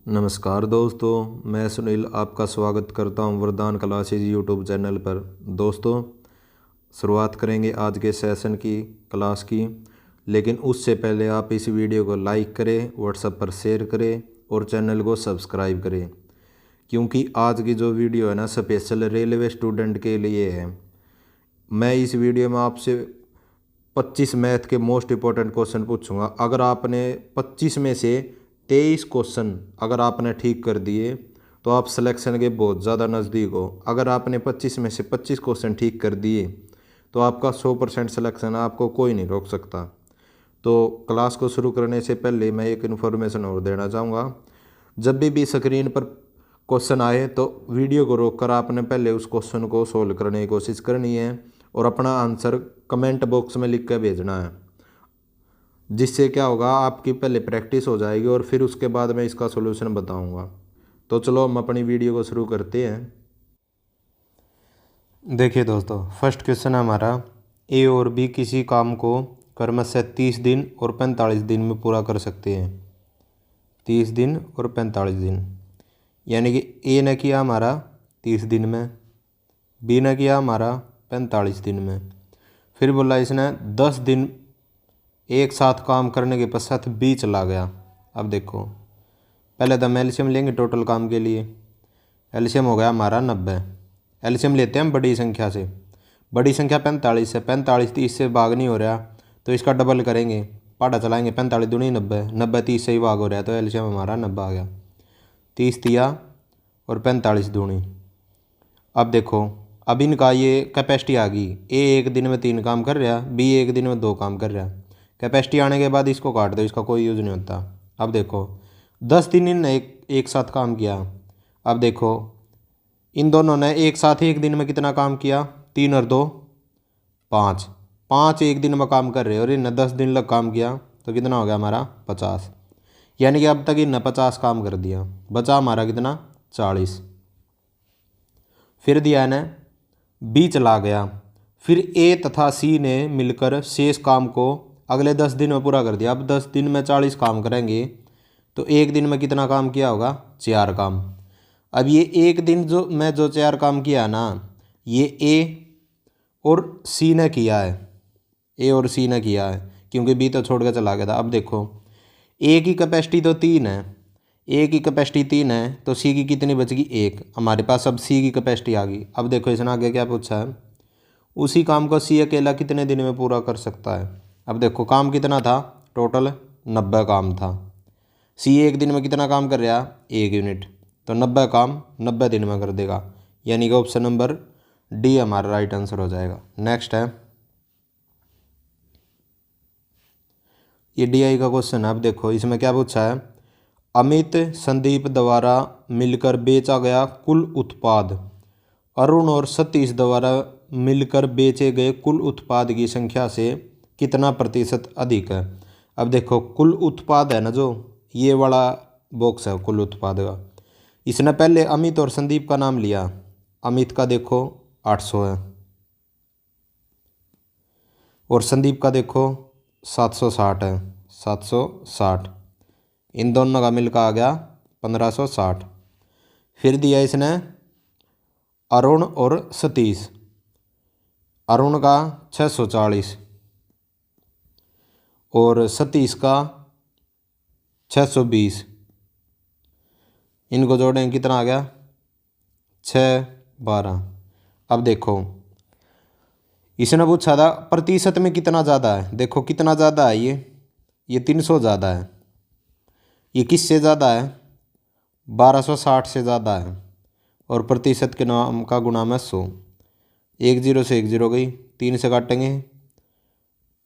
नमस्कार दोस्तों, मैं सुनील आपका स्वागत करता हूं वरदान क्लासेज यूट्यूब चैनल पर। दोस्तों, शुरुआत करेंगे आज के सेशन की क्लास की, लेकिन उससे पहले आप इस वीडियो को लाइक करें, व्हाट्सएप पर शेयर करें और चैनल को सब्सक्राइब करें, क्योंकि आज की जो वीडियो है ना स्पेशल रेलवे स्टूडेंट के लिए है। मैं इस वीडियो में आपसे 25 मैथ के मोस्ट इम्पोर्टेंट क्वेश्चन पूछूंगा। अगर आपने 25 में से 23 क्वेश्चन अगर आपने ठीक कर दिए तो आप सिलेक्शन के बहुत ज़्यादा नज़दीक हो। अगर आपने 25 में से 25 क्वेश्चन ठीक कर दिए तो आपका 100% सिलेक्शन, आपको कोई नहीं रोक सकता। तो क्लास को शुरू करने से पहले मैं एक इन्फॉर्मेशन और देना चाहूँगा। जब भी स्क्रीन पर क्वेश्चन आए तो वीडियो को रोककर आपने पहले उस क्वेश्चन को सोल्व करने की कोशिश करनी है और अपना आंसर कमेंट बॉक्स में लिख कर भेजना है। जिससे क्या होगा, आपकी पहले प्रैक्टिस हो जाएगी और फिर उसके बाद मैं इसका सॉल्यूशन बताऊंगा। तो चलो हम अपनी वीडियो को शुरू करते हैं। देखिए दोस्तों, फर्स्ट क्वेश्चन है हमारा, ए और बी किसी काम को क्रमशः 30 दिन और 45 दिन में पूरा कर सकते हैं। 30 दिन और 45 दिन, यानी कि ए ने किया हमारा 30 दिन में, बी ने किया हमारा 45 दिन में। फिर बोला इसने 10 दिन एक साथ काम करने के पश्चात बी चला गया। अब देखो, पहले तो हम एलसीएम लेंगे टोटल काम के लिए। एलसीएम हो गया हमारा 90। एलसीएम लेते हैं हम बड़ी संख्या से। बड़ी संख्या 45 है, 45 30 से भाग नहीं हो रहा तो इसका डबल करेंगे, पाटा चलाएंगे, 45 दूनी 90, 90 30 से ही भाग हो रहा है तो एलसीएम हमारा 90 आ गया। 30 तिया और 45 दूनी। अब देखो, अब इनका ये कैपेसिटी आ गई। ए एक दिन में 3 काम कर रहा, बी एक दिन में 2 काम कर रहा। कैपेसिटी आने के बाद इसको काट दो, इसका कोई यूज़ नहीं होता। अब देखो 10 दिन इनने एक साथ काम किया। अब देखो इन दोनों ने एक साथ एक दिन में कितना काम किया, 3 और 2 5, 5 एक दिन में काम कर रहे और इनने 10 दिन लग काम किया तो कितना हो गया हमारा 50। यानी कि अब तक इनने 50 काम कर दिया, बचा हमारा कितना 40। फिर दिया है ना बी चला गया। फिर ए तथा सी ने मिलकर शेष काम को अगले 10 दिन में पूरा कर दिया। अब 10 दिन में 40 काम करेंगे तो एक दिन में कितना काम किया होगा, 4 काम। अब ये एक दिन जो 4 काम किया ना, ये ए और सी ने किया है, ए और सी ने किया है, क्योंकि बी तो छोड़ कर चला गया था। अब देखो ए की कैपेसिटी तो 3 है, ए की कैपेसिटी 3 है तो सी की कितनी बच गई, 1। हमारे पास अब सी की कैपेसिटी आ गई। अब देखो इसने आगे क्या पूछा है, उसी काम को सी अकेला कितने दिन में पूरा कर सकता है। अब देखो काम कितना था, टोटल 90 काम था। सी एक दिन में कितना काम कर रहा, 1 यूनिट, तो 90 काम 90 दिन में कर देगा। यानी कि ऑप्शन नंबर डी हमारा राइट आंसर हो जाएगा। नेक्स्ट है, ये डीआई का क्वेश्चन है। अब देखो इसमें क्या पूछा है, अमित संदीप द्वारा मिलकर बेचा गया कुल उत्पाद अरुण और सतीश द्वारा मिलकर बेचे गए कुल उत्पाद की संख्या से कितना प्रतिशत अधिक है। अब देखो कुल उत्पाद है ना, जो ये वाला बॉक्स है कुल उत्पाद का, इसने पहले अमित और संदीप का नाम लिया। अमित का देखो 800 है और संदीप का देखो 760 है, 760। इन दोनों का मिलकर आ गया 1560। फिर दिया इसने अरुण और सतीश, अरुण का 640 और सतीश का 620। इनको जोड़ें कितना आ गया, 612। अब देखो इसने पूछा था प्रतिशत में कितना ज़्यादा है। देखो कितना ज़्यादा है, ये 300 ज़्यादा है। ये किससे ज़्यादा है, 1260 से ज़्यादा है। और प्रतिशत के नाम का गुणाम है 100। 1 0 से 1 0 गई, 3 से काटेंगे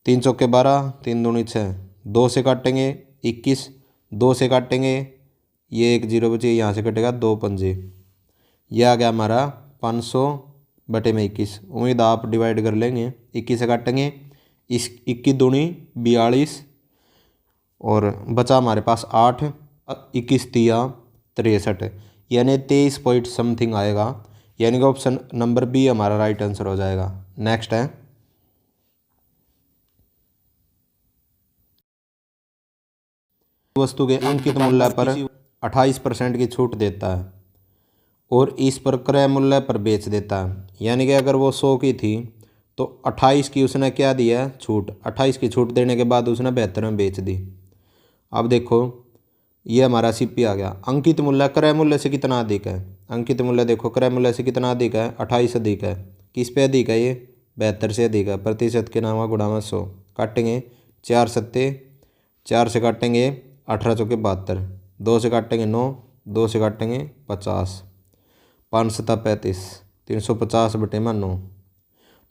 3 चौके 12, 3 दूनी 6, 2 से काटेंगे 21, 2 से काटेंगे ये 1 0 बचे, यहाँ से कटेगा 2 पंजे, ये आ गया हमारा 500 बटे में 21। उम्मीद आप डिवाइड कर लेंगे, 21 से काटेंगे, इस 21 दूनी 42 और बचा हमारे पास 8, 21 तिया 63, यानी 23 पॉइंट समथिंग आएगा। यानी कि ऑप्शन नंबर बी हमारा राइट आंसर हो जाएगा। नेक्स्ट है, वस्तु के अंकित मूल्य पर 28% की छूट देता है और इस पर क्रय मूल्य पर बेच देता है। यानी कि अगर वो 100 की थी तो 28 की उसने क्या दिया, छूट। 28 की छूट देने के बाद उसने 72 में बेच दी। अब देखो ये हमारा सीपी आ गया। अंकित मूल्य क्रय मूल्य से कितना अधिक है। अंकित मूल्य देखो क्रय मूल्य से कितना अधिक है, 28 अधिक है। किस पे अधिक है, ये 72 से अधिक है। प्रतिशत के नाम गुणा में 100 काटेंगे, 4 सत्ते 4 से काटेंगे 18 चौके 72, 2 से काटेंगे 9, 2 से काटेंगे 50, 5 सत्ता 35, 350 बटे में 9,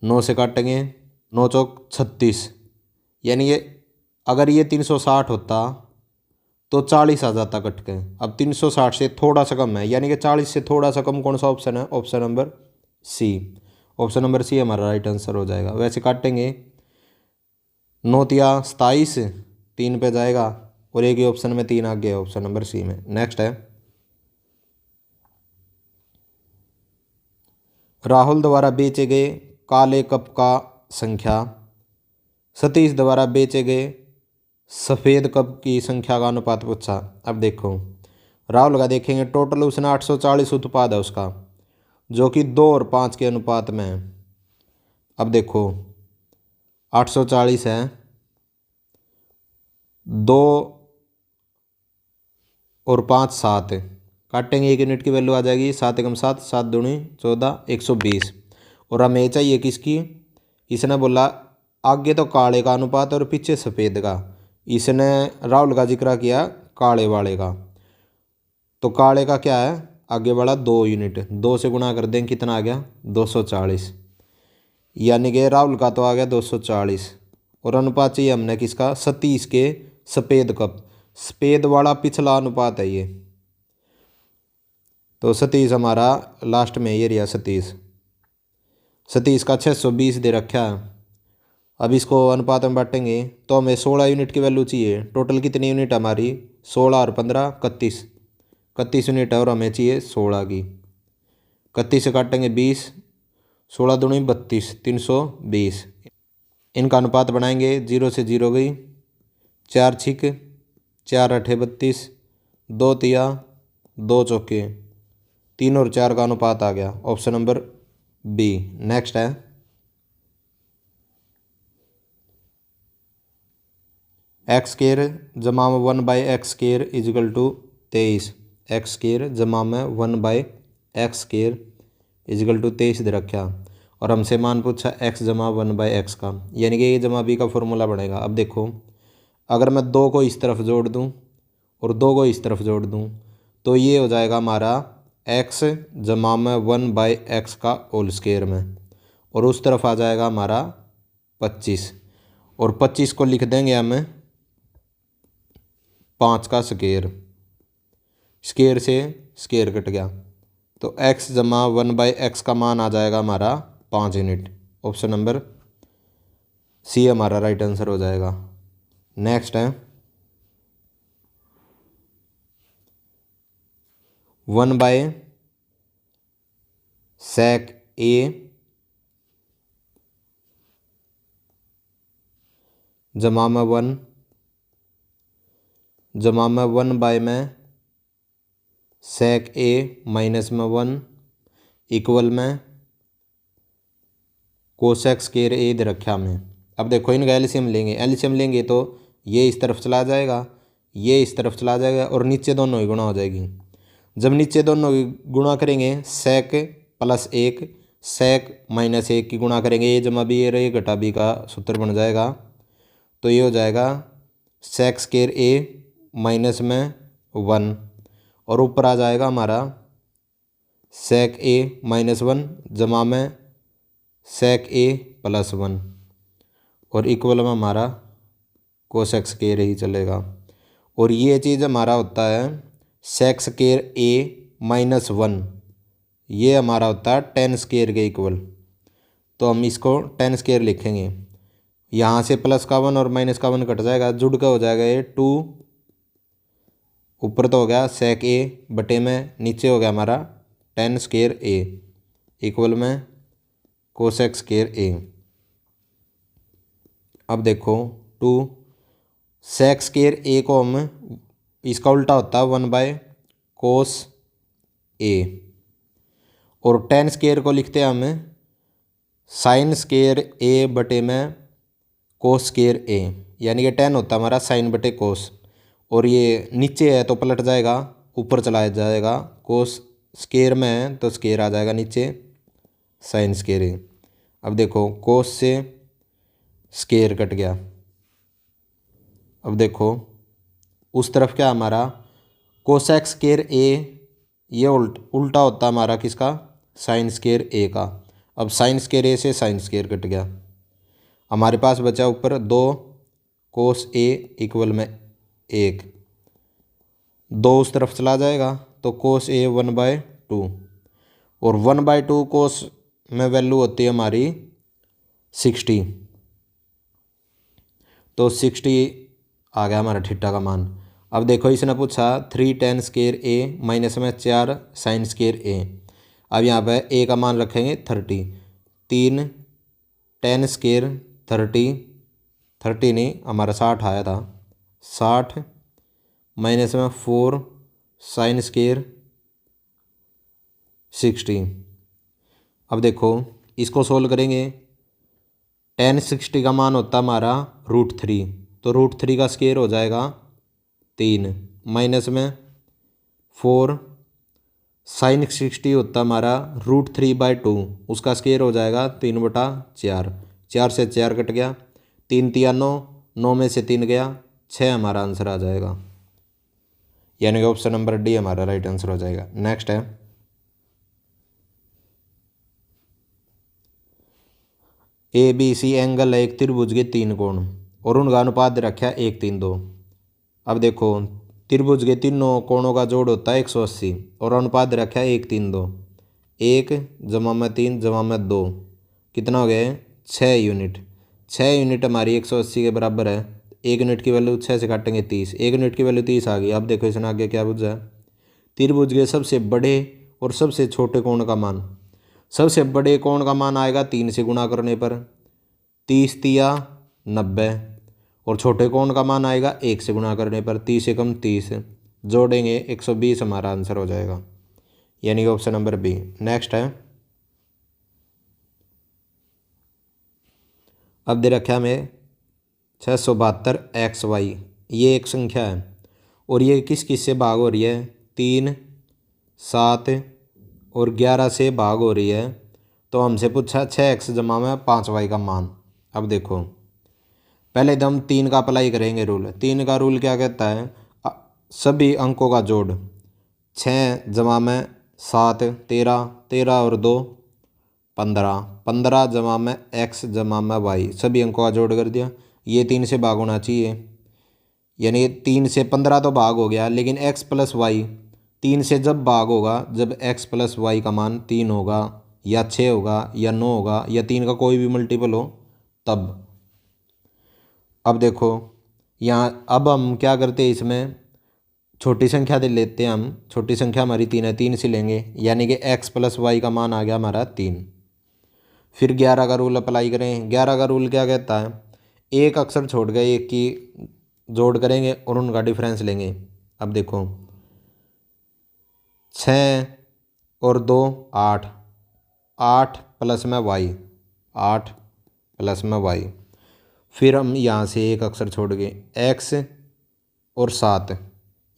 9 से काटेंगे 9 चौक 36। यानी ये अगर ये 360 होता तो 40 आ जाता कट के। अब 360 से थोड़ा सा कम है, यानी कि 40 से थोड़ा सा कम कौन सा ऑप्शन है, option number C. Option number C हमारा राइट आंसर हो जाएगा। वैसे काटेंगे 9 तिया 27, 3 पे जाएगा और एक ही ऑप्शन में 3 आ गया ऑप्शन नंबर सी में। नेक्स्ट है, राहुल द्वारा बेचे गए काले कप का संख्या सतीश द्वारा बेचे गए सफ़ेद कप की संख्या का अनुपात पूछा। अब देखो राहुल का देखेंगे, टोटल उसने 840 उत्पाद है उसका, जो कि 2 और 5 के अनुपात में है। अब देखो 840 है, 2 और 5 7, काटेंगे 1 यूनिट की वैल्यू आ जाएगी 7 एकम 7, 7 दूनी 14, 120। और हमें चाहिए किसकी, इसने बोला आगे तो काले का अनुपात और पीछे सफ़ेद का। इसने राहुल का जिक्र किया काले वाले का, तो काले का क्या है, आगे वाला 2 यूनिट, 2 से गुणा कर दें कितना आ गया 240। यानी कि राहुल का तो आ गया 240 और अनुपात चाहिए हमने किसका, सतीश के सफ़ेद कप। सफ़ेद वाला पिछला अनुपात है ये, तो सतीश हमारा लास्ट में ये रहा सतीश। सतीश का 620 दे रखा है। अब इसको अनुपात में बांटेंगे तो हमें 16 यूनिट की वैल्यू चाहिए। टोटल कितनी यूनिट हमारी, 16 और 15 31, 31 यूनिट है और हमें चाहिए 16 की। 31 से काटेंगे 20, 16 दूनी 32, 320। इनका अनुपात बनाएंगे, 0 से 0 गई, 4 छिक 4 अठे 32, 2 तिया 2 चौके, 3 और 4 का अनुपात आ गया ऑप्शन नंबर बी। नेक्स्ट है, एक्स स्केयर जमा में 1/x square equal to 23। X square जमा में 1/x स्केयर इजिकल टू 23 दे रखा और हमसे मान पूछा x जमा 1/x का, यानी कि ये जमा बी का फॉर्मूला बनेगा। अब देखो अगर मैं 2 को इस तरफ जोड़ दूं और 2 को इस तरफ जोड़ दूं तो ये हो जाएगा हमारा x जमा में 1/x का होल स्केयर में, और उस तरफ आ जाएगा हमारा 25, और 25 को लिख देंगे हमें 5 का स्केयर। स्केयर से स्केयर कट गया तो x जमा 1/x का मान आ जाएगा हमारा 5 यूनिट। ऑप्शन नंबर सी हमारा राइट आंसर हो जाएगा। नेक्स्ट है, 1/sec A जमा में 1 जमा में 1 में sec A माइनस में 1 इक्वल में कोसेक स्केयर ए दे रखा हमें। अब देखो इनका एलसीएम लेंगे, एलसीएम लेंगे तो ये इस तरफ चला जाएगा, ये इस तरफ चला जाएगा और नीचे दोनों ही गुणा हो जाएगी। जब नीचे दोनों की गुणा करेंगे sec प्लस 1 sec माइनस 1 की गुणा करेंगे, ये जमा बी ये घटा बी का सूत्र बन जाएगा। तो ये हो जाएगा sec स्केयर ए माइनस में 1 और ऊपर आ जाएगा हमारा sec ए माइनस 1 जमा में sec ए प्लस 1 और इक्वल में हमारा कोसेक स्केयर ही चलेगा। और ये चीज़ हमारा होता है sec स्केयर ए माइनस 1, ये हमारा होता है tan स्केयर के इक्वल। तो हम इसको tan स्केयर लिखेंगे, यहाँ से प्लस का 1 और माइनस का 1 कट जाएगा, जुड़ का हो जाएगा ये 2, ऊपर तो हो गया sec ए बटे में नीचे हो गया हमारा tan स्केयर ए इक्वल में कोसेक स्केयर ए। अब देखो 2 sec स्केयर ए को हम इसका उल्टा होता है 1/x कोस ए, और टेन स्केयर को लिखते हैं हम साइन स्केयर ए बटे में कोस स्केयर ए, यानी कि टेन होता है हमारा साइन बटे कोस, और ये नीचे है तो पलट जाएगा, ऊपर चलाया जाएगा। कोस स्केयर में है तो स्केयर आ जाएगा नीचे, साइन स्केयर ए। अब देखो कोस से स्केयर कट गया। अब देखो उस तरफ क्या हमारा कोसेक स्केयर ए, ये उल्टा होता हमारा किसका, साइन स्केयर ए का। अब साइन स्केयर ए से साइन स्केयर कट गया, हमारे पास बचा ऊपर 2 कोस ए इक्वल में 1, 2 उस तरफ चला जाएगा तो कोस ए 1/2, और 1/2 कोस में वैल्यू होती है हमारी 60, तो 60 आ गया हमारा थीटा का मान। अब देखो इसने पूछा 3 टेन स्केयर ए माइनस में 4 साइन स्केयर ए। अब यहाँ पे ए का मान रखेंगे 30, 3 टेन स्केयर 30 नहीं हमारा 60 आया था, 60 माइनस में 4 साइन स्केयर 60। अब देखो इसको सोल्व करेंगे, टेन 60 का मान होता हमारा √3, तो √3 का स्केयर हो जाएगा 3, माइनस में 4 साइन 60 होता हमारा √3/2, उसका स्केयर हो जाएगा 3/4, 4 से 4 कट गया, 3 तिया 9, 9 में से 3 गया 6, हमारा आंसर आ जाएगा, यानी कि ऑप्शन नंबर डी हमारा राइट आंसर हो जाएगा। नेक्स्ट है ABC एंगल है एक त्रिभुज के 3 कोण और उनका अनुपात रखा 1:3:2। अब देखो त्रिभुज के तीनों कोणों का जोड़ होता है 180 और अनुपात रखा है 1:3:2, 1 जमा में 3 जमा में 2 कितना हो गया 6 यूनिट। 6 यूनिट हमारी 180 के बराबर है, 1 यूनिट की वैल्यू 6 से काटेंगे 30, 1 यूनिट की वैल्यू 30 आ गई। अब देखो इसने आगे क्या पूछा है, त्रिभुज के सबसे बड़े और सबसे छोटे कोण का मान। सबसे बड़े कोण का मान आएगा 3 से गुणा करने पर, 30 तिया 90, और छोटे कोण का मान आएगा 1 से गुणा करने पर, 30 से कम 30, जोड़ेंगे 120, हमारा आंसर हो जाएगा, यानी कि ऑप्शन नंबर बी। नेक्स्ट है अब दे रखा हमें 672 XY, ये एक संख्या है और ये किस किस से भाग हो रही है, 3, 7 और 11 से भाग हो रही है। तो हमसे पूछा 6x जमा में 5y का मान। अब देखो पहले एकदम 3 का अप्लाई करेंगे रूल। 3 का रूल क्या कहता है, सभी अंकों का जोड़, 6 जमा में 7 13, 13 और 2 15, 15 जमा में x जमा में y, सभी अंकों का जोड़ कर दिया। ये 3 से भाग होना चाहिए, यानी 3 से 15 तो भाग हो गया, लेकिन x प्लस वाई 3 से जब भाग होगा जब x प्लस वाई का मान 3 होगा या 6 होगा या 9 होगा या 3 का कोई भी मल्टीपल हो तब। अब देखो यहाँ अब हम क्या करते हैं, इसमें छोटी संख्या दे लेते हैं हम, छोटी संख्या हमारी 3 है, 3 से लेंगे, यानी कि x प्लस वाई का मान आ गया हमारा 3। फिर 11 का रूल अप्लाई करें। 11 का रूल क्या कहता है, एक अक्षर छोड़ गए एक की जोड़ करेंगे और उनका डिफरेंस लेंगे। अब देखो 6 और 2 8, 8 प्लस में y, 8 प्लस में y। फिर हम यहाँ से एक अक्षर छोड़ गए x और 7,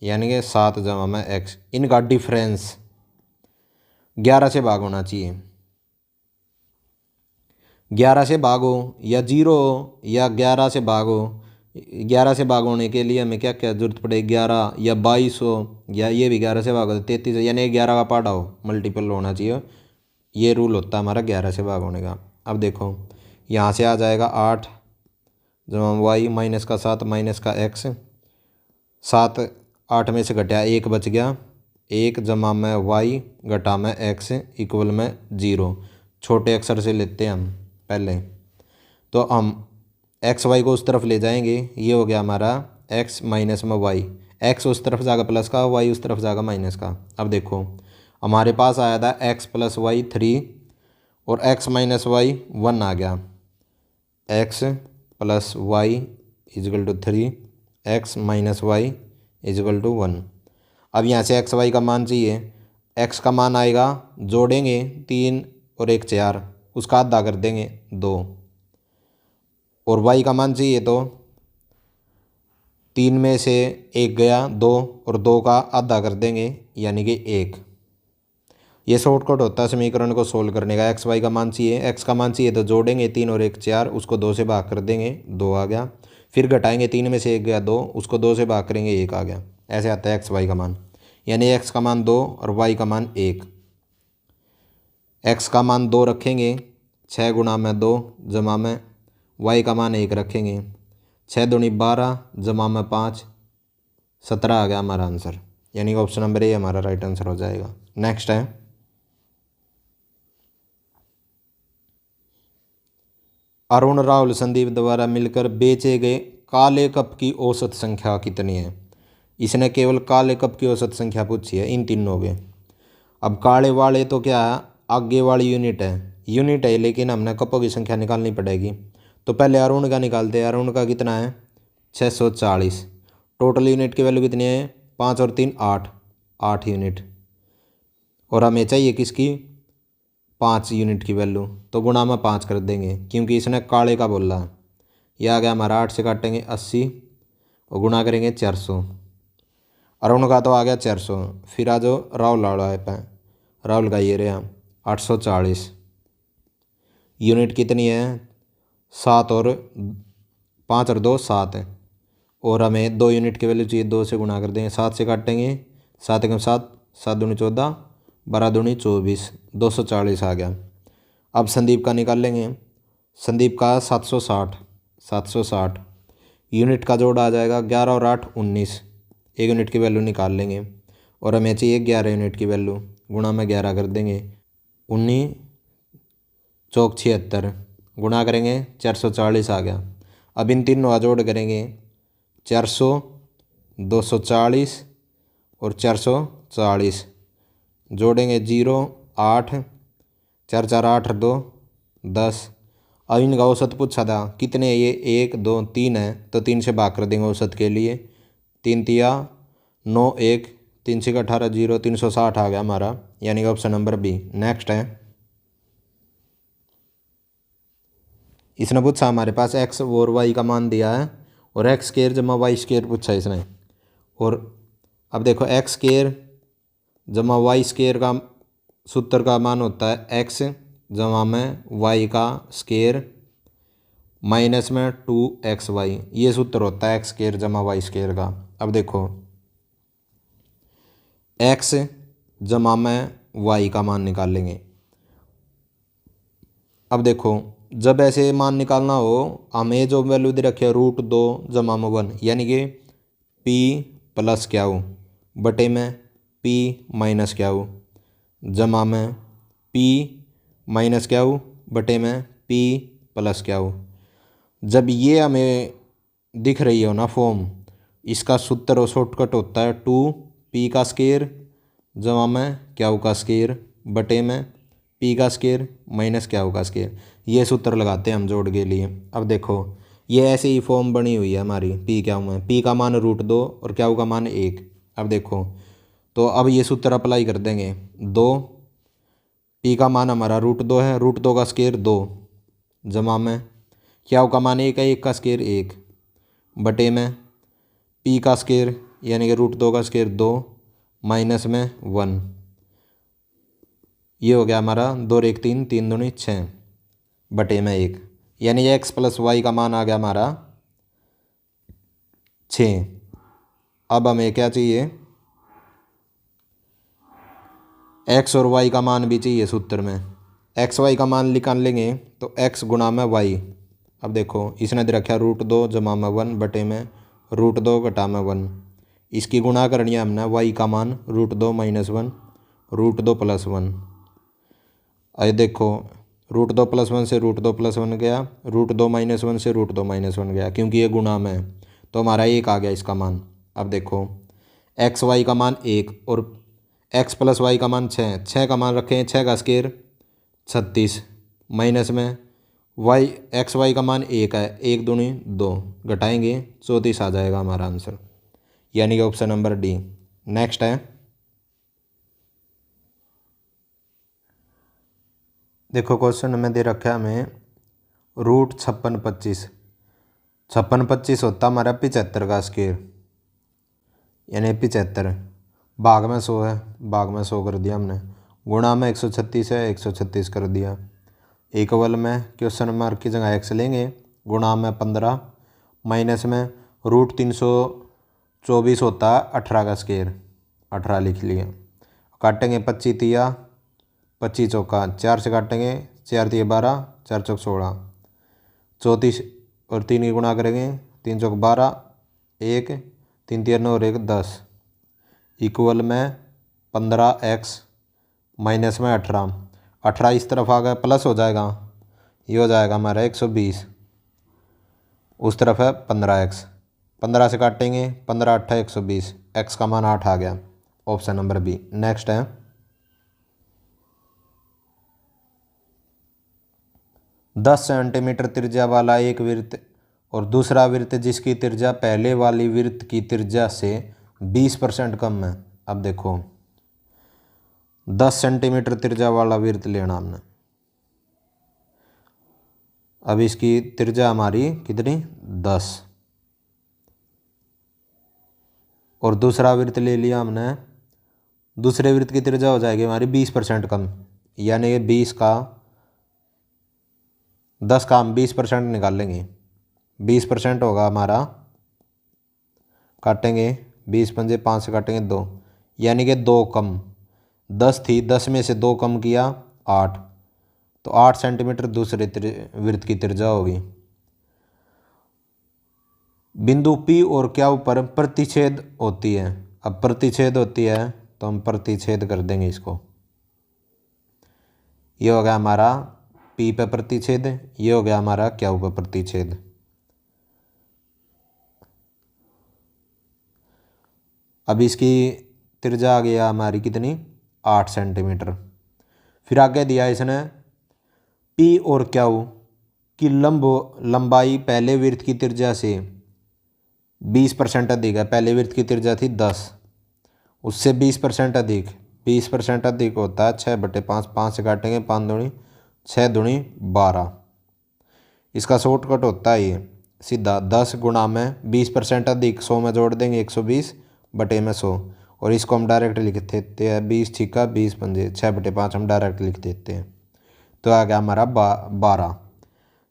यानी कि 7 जमा में x, इनका डिफरेंस 11 से भाग होना चाहिए। 11 से भागो या 0 हो या 11 से भागो, 11 से भाग होने के लिए हमें क्या क्या जरूरत पड़ेगी, 11 या 22 हो या ये भी 11 से भागो 33, यानी 11 का पहाड़ा हो, मल्टीपल होना चाहिए। ये रूल होता है हमारा 11 से भाग होने का। अब देखो यहाँ से आ जाएगा 8 जमा वाई माइनस का 7 माइनस का x, 7 8 में से घटा 1 बच गया, 1 जमा में y घटा में x इक्वल में 0। छोटे अक्षर से लेते हैं हम पहले, तो हम एक्स वाई को उस तरफ ले जाएंगे, ये हो गया हमारा x माइनस में y, x उस तरफ जाएगा प्लस का, y उस तरफ जाएगा माइनस का। अब देखो हमारे पास आया था x प्लस वाई 3 और x माइनस वाई 1 आ गया, x plus Y equal to 3, x minus Y equal to 1। अब यहाँ से एक्स वाई का मान चाहिए। एक्स का मान आएगा, जोड़ेंगे 3 और 1 4, उसका आधा कर देंगे 2। और वाई का मान चाहिए तो 3 में से 1 गया 2 और 2 का आधा कर देंगे यानी कि 1। ये शॉर्टकट होता है समीकरण को सोल्व करने का। एक्स वाई का मान चाहिए, एक्स का मान चाहिए तो जोड़ेंगे 3 और 1 4, उसको 2 से भाग कर देंगे 2 आ गया। फिर घटाएंगे 3 में से 1 गया 2, उसको 2 से भाग करेंगे 1 आ गया। ऐसे आता है एक्स वाई का मान, यानी एक्स का मान 2 और वाई का मान 1। एक्स का मान 2 रखेंगे, 6 गुणा में 2 जमा में वाई का मान 1 रखेंगे, 6 दूनी 12 जमा में 5, 17 आ गया हमारा आंसर। यानी कि ऑप्शन नंबर ए हमारा राइट आंसर हो जाएगा। नेक्स्ट है, अरुण राहुल संदीप द्वारा मिलकर बेचे गए काले कप की औसत संख्या कितनी है। इसने केवल काले कप की औसत संख्या पूछी है इन तीनों के। अब काले वाले तो क्या है, आगे वाली यूनिट है लेकिन हमने कपों की संख्या निकालनी पड़ेगी। तो पहले अरुण का निकालते हैं। अरुण का कितना है 640। टोटल यूनिट की वैल्यू कितनी है 5 और 3 8 यूनिट। और हमें चाहिए किसकी 5 यूनिट की वैल्यू, तो गुणा में 5 कर देंगे क्योंकि इसने काले का बोला है। यह आ गया हमारा 8 से काटेंगे 80 और गुणा करेंगे 400। अरुण का तो आ गया 400। फिर आ जाओ राहुल वाला पे, राहुल का ये रहा 840। यूनिट कितनी है 7 और 5 और 2 7 है। और हमें 2 यूनिट की वैल्यू चाहिए, 2 से गुणा कर देंगे, 7 से काटेंगे 7 एकम 7, 7 दूनी 14, 12 दूनी 24, 240 आ गया। अब संदीप का निकाल लेंगे। संदीप का 760 यूनिट का जोड़ आ जाएगा 11 और 8 19, 1 यूनिट की वैल्यू निकाल लेंगे। और हमें चाहिए 11 यूनिट की वैल्यू, गुणा में 11 कर देंगे, 19 चौक 76 गुणा करेंगे 440 आ गया। अब इन तीनों का जोड़ करेंगे 400, 240 और 440, जोड़ेंगे 0 8, 4 4 8 2 10। अब इनका औसत पूछा था कितने, ये 1 2 3 है तो 3 से भाग कर देंगे औसत के लिए, 3 तिया 9 1, 3 6 18 0, 360 आ गया हमारा, यानी कि ऑप्शन नंबर बी। नेक्स्ट है, इसने पूछा हमारे पास एक्स और वाई का मान दिया है और एक्स स्केयर जमा वाई स्केयर पूछा इसने। और अब देखो एक्स स्केयर जमा वाई स्केयर का सूत्र का मान होता है एक्स जमा में वाई का स्केयर माइनस में 2xy, ये सूत्र होता है एक्स स्केयर जमा वाई स्केयर का। अब देखो एक्स जमा में वाई का मान निकाल लेंगे। अब देखो जब ऐसे मान निकालना हो हमें जो वैल्यू दे रखी है √2 जमा में 1, यानी कि p प्लस क्या हो बटे में p माइनस क्या हो जमा में p माइनस क्या हो बटे में p प्लस क्या हो। जब ये हमें दिख रही हो ना फॉर्म, इसका सूत्र और शॉर्टकट होता है 2p का स्केयर जमा में क्या हो का स्केयर बटे में p का स्केयर माइनस क्या हो का स्केयर। ये सूत्र लगाते हैं हम जोड़ के लिए। अब देखो ये ऐसे ही फॉर्म बनी हुई है हमारी, p क्या हुआ है, p का मान √2 और क्या का मान 1। अब देखो तो अब ये सूत्र अप्लाई कर देंगे 2, p का मान हमारा √2 है, √2 का स्केयर 2 जमा में क्या का मान 1 है, 1 का स्केयर 1 बटे में p का स्केयर यानी कि √2 का स्केयर 2 माइनस में 1। ये हो गया हमारा 2 1 3, 3 दूनी 6 बटे में 1, यानी x प्लस वाई का मान आ गया हमारा 6। अब हमें क्या चाहिए x और y का मान भी चाहिए सूत्र में। x y का मान निकाल लेंगे तो x गुणा में y। अब देखो इसने दे रखा √2 जमा में 1 बटे में √2 घटा में 1, इसकी गुणा करनी है हमने y का मान √2 माइनस 1 √2 प्लस 1। अरे देखो √2 प्लस 1 से √2 प्लस 1 गया, √2 माइनस 1 से √2 माइनस 1 गया क्योंकि ये गुणा में है तो हमारा 1 आ गया इसका मान। अब देखो एक्स वाई का मान 1 और x प्लस वाई का मान 6 का मान रखें, 6 का स्केयर 36 माइनस में वाई एक्स वाई का मान 1 है, 1 दूनी 2 घटाएंगे 34 आ जाएगा हमारा आंसर, यानी कि ऑप्शन नंबर डी। नेक्स्ट है, देखो क्वेश्चन में दे रखा है हमें रूट 5625। 5625 होता हमारा 75 का स्क्वायर, यानी 75 भाग में 100 है, भाग में 100 कर दिया हमने, गुणा में 136 है, 136 कर दिया। इक्वल में क्वेश्चन मार्क की जगह x लेंगे, गुणा में 15, माइनस में रूट 324 होता है 18 का स्क्वायर, 18 लिख लिया। काटेंगे 25 तिया 25 चौका 4 से काटेंगे, 4 तिया 12, 4 चौक 16, 34 और 3 की गुणा करेंगे, 3 चौक 12, 1 3 तिया 9 और 1 10, इक्वल में 15x माइनस में 18, 18 इस तरफ आ गया प्लस हो जाएगा, ये हो जाएगा हमारा 120, उस तरफ है 15x, 15 से काटेंगे, 15 8 120, x का मान 8 आ गया, ऑप्शन नंबर बी। नेक्स्ट है 10 सेंटीमीटर त्रिज्या वाला एक वृत्त और दूसरा वृत्त जिसकी त्रिज्या पहले वाली वृत्त की त्रिज्या से 20% कम है। अब देखो 10 सेंटीमीटर त्रिज्या वाला वृत्त लेना हमने, अब इसकी त्रिज्या हमारी कितनी 10, और दूसरा वृत्त ले लिया हमने, दूसरे वृत्त की त्रिज्या हो जाएगी हमारी 20% कम, यानी कि 10 का हम 20% निकाल लेंगे, 20% होगा हमारा, काटेंगे 20 पंजे 5 से काटेंगे 2, यानी कि 2 कम, 10 थी 10 में से 2 कम किया 8, तो 8 सेंटीमीटर दूसरे वृत्त की त्रिज्या होगी। बिंदु P और Q पर प्रतिच्छेद होती है। अब प्रतिच्छेद होती है तो हम प्रतिच्छेद कर देंगे इसको, ये हो गया हमारा P पे प्रतिच्छेद, ये हो गया हमारा Q पे प्रतिच्छेद। अब इसकी त्रिज्या आ गया हमारी कितनी 8 सेंटीमीटर। फिर आगे दिया इसने P और Q की लंबाई पहले वृत्त की त्रिज्या से 20% अधिक है। पहले वृत्त की त्रिज्या थी 10, उससे 20% अधिक, 20% अधिक होता है 6/5, 5 से काटेंगे 5 दूनी 6 दूनी 12। इसका शॉर्टकट होता है ये सीधा 10 गुणा में 20% अधिक 100 में जोड़ देंगे 120 बटे में 100, और इसको हम डायरेक्ट लिख देते हैं 20 छिक्का 20 पंजे 6/5 हम डायरेक्ट लिख देते हैं, तो आ गया हमारा 12।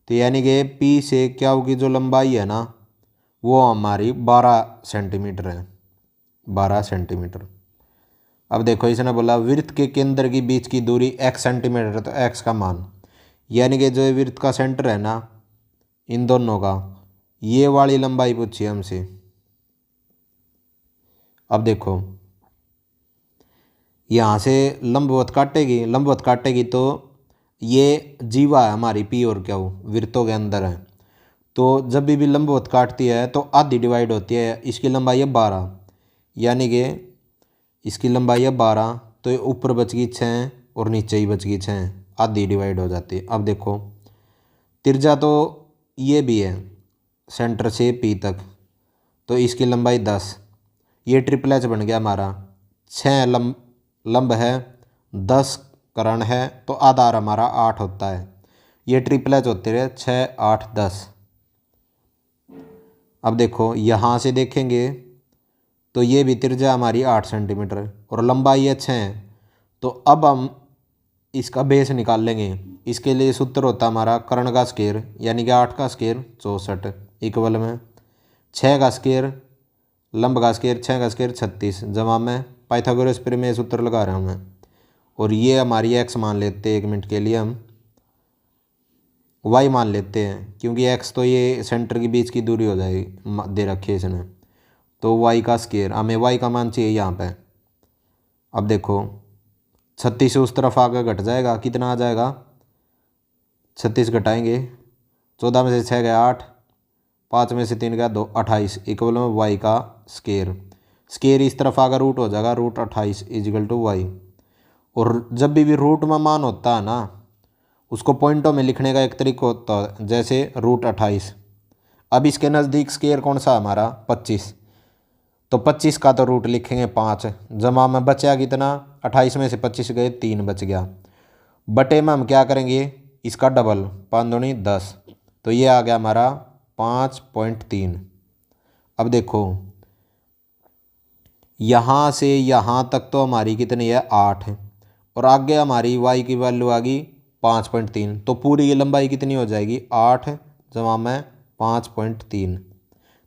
तो यानी कि P से Q की जो लंबाई है ना वो हमारी 12 सेंटीमीटर है, 12 सेंटीमीटर। अब देखो इसने बोला वृत्त के केंद्र की बीच की दूरी x सेंटीमीटर है, तो x का मान, यानी कि जो वृत्त का सेंटर है ना इन दोनों का, ये वाली लंबाई पूछी है हमसे। अब देखो यहाँ से लंबवत काटेगी तो ये जीवा है हमारी P और Q वृत्तों के अंदर है, तो जब भी लंबवत काटती है तो आधी डिवाइड होती है। इसकी लंबाई है 12, यानी कि इसकी लंबाई है 12, तो ऊपर बच गई 6 और नीचे ही बच गई 6, आधी डिवाइड हो जाती है। अब देखो त्रिज्या तो ये भी है सेंटर से P तक, तो इसकी लंबाई 10, ये ट्रिपल एच बन गया हमारा। 6 लंब है 10 कर्ण है, तो आधार हमारा 8 होता है, ये ट्रिपल एच होते रहे 6 8 10। अब देखो यहाँ से देखेंगे तो ये भी त्रिज्या हमारी 8 सेंटीमीटर और लंबाई है 6, तो अब हम इसका बेस निकाल लेंगे। इसके लिए सूत्र होता हमारा कर्ण का स्क्वायर, यानी कि 8 का स्क्वायर 64, इक्वल में 6 का स्क्वायर लंब का स्क्वायर 6 का स्क्वायर 36, जमा में पाइथागोरस प्रमेय सूत्र लगा रहे हैं मैं, और ये हमारी x मान लेते हैं 1 मिनट के लिए, हम y मान लेते हैं क्योंकि x तो ये सेंटर के बीच की दूरी हो जाएगी दे रखी है इसने, तो y का स्क्वायर, हमें y का मान चाहिए यहाँ पे। अब देखो 36 उस तरफ आगे घट जाएगा, कितना आ जाएगा 36 घटाएंगे, 14 में से 6 गया 8, 5 में से 3 गया 2, 28 इक्वल में y का स्क्वायर इस तरफ आगे रूट हो जाएगा, रूट 28 इजिकल टू y। और जब भी रूट में मान होता है ना उसको पॉइंटों में लिखने का एक तरीका होता है, जैसे रूट 28। अब इसके नज़दीक स्क्वायर कौन सा हमारा 25, तो 25 का तो रूट लिखेंगे 5, जमा में बचा कितना 28 में से 25 गए 3 बच गया। बटे में हम क्या करेंगे इसका डबल 5 दूनी 10, तो ये आ गया हमारा 5.3। अब देखो यहाँ से यहाँ तक तो हमारी कितनी है 8, और आगे हमारी y की वैल्यू आ गई 5.3, तो पूरी ये लंबाई कितनी हो जाएगी 8 जमा में 5.3,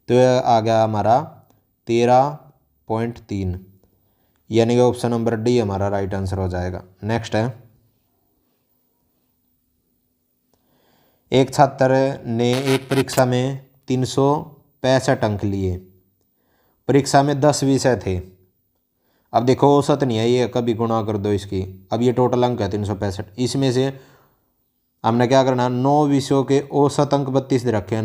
तो यह आ गया हमारा 13.3, यानी कि ऑप्शन नंबर डी हमारा राइट आंसर हो जाएगा। नेक्स्ट है, एक छात्र ने एक परीक्षा में 365 अंक लिए। परीक्षा में 10 विषय थे। अब देखो औसत नहीं है, ये कभी गुणा कर दो इसकी। अब ये टोटल अंक है 365, इसमें से हमने क्या करना, 9 विषयों के औसत अंक 32 दे रखे हैं।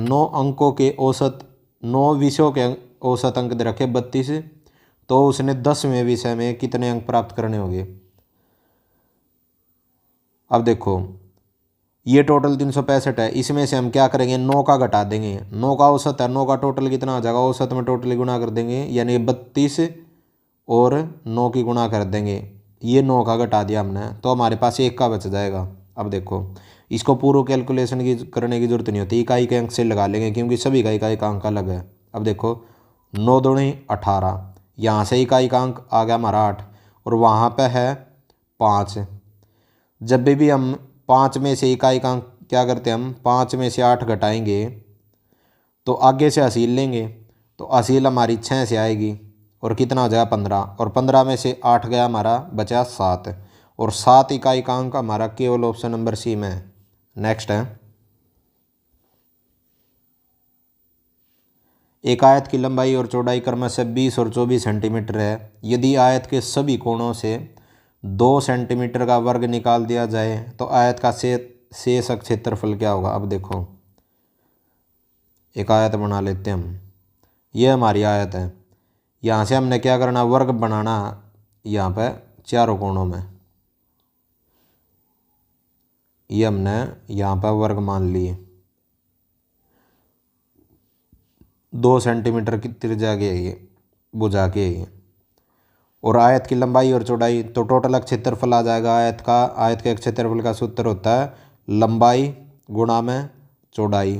9 विषयों के औसत अंक दे रखे 32, तो उसने 10वें विषय में कितने अंक प्राप्त करने होंगे। अब देखो ये टोटल 365 है, इसमें से हम क्या करेंगे 9 का घटा देंगे। 9 का औसत है, 9 का टोटल कितना आ जाएगा, औसत में टोटल गुणा कर देंगे, यानी 32 और 9 की गुणा कर देंगे। ये 9 का घटा दिया हमने, तो हमारे पास 1 का बच जाएगा। अब देखो इसको पूर्व कैलकुलेशन की करने की जरूरत नहीं होती, इकाई के अंक से लगा लेंगे क्योंकि सभी का इकाई का अंक अलग है। अब देखो 9 दूनी 18, यहाँ से इकाई का अंक आ गया हमारा 8, और वहाँ पे है 5। जब भी हम 5 में से इकाई का अंक क्या करते हैं, हम 5 में से 8 घटाएंगे तो आगे से असील लेंगे, तो असील हमारी 6 से आएगी और कितना हो जाएगा 15, और 15 में से 8 गया हमारा बचा 7, और 7 इकाई का अंक हमारा केवल ऑप्शन नंबर सी में है। नेक्स्ट है, एक आयत की लंबाई और चौड़ाई क्रमशः 20 और 24 सेंटीमीटर है। यदि आयत के सभी कोणों से 2 सेंटीमीटर का वर्ग निकाल दिया जाए तो आयत का शेष क्षेत्रफल क्या होगा। अब देखो एक आयत बना लेते हैं हम, ये हमारी आयत है, यहाँ से हमने क्या करना वर्ग बनाना, यहाँ पे चारों कोणों में, ये हमने यहाँ पर वर्ग मान लिए। 2 सेंटीमीटर की त्रिज्या के ये भुजा के ये, और आयत की लंबाई और चौड़ाई, तो टोटल क्षेत्रफल आ जाएगा आयत का। आयत के क्षेत्रफल का सूत्र होता है लंबाई गुणा में चौड़ाई,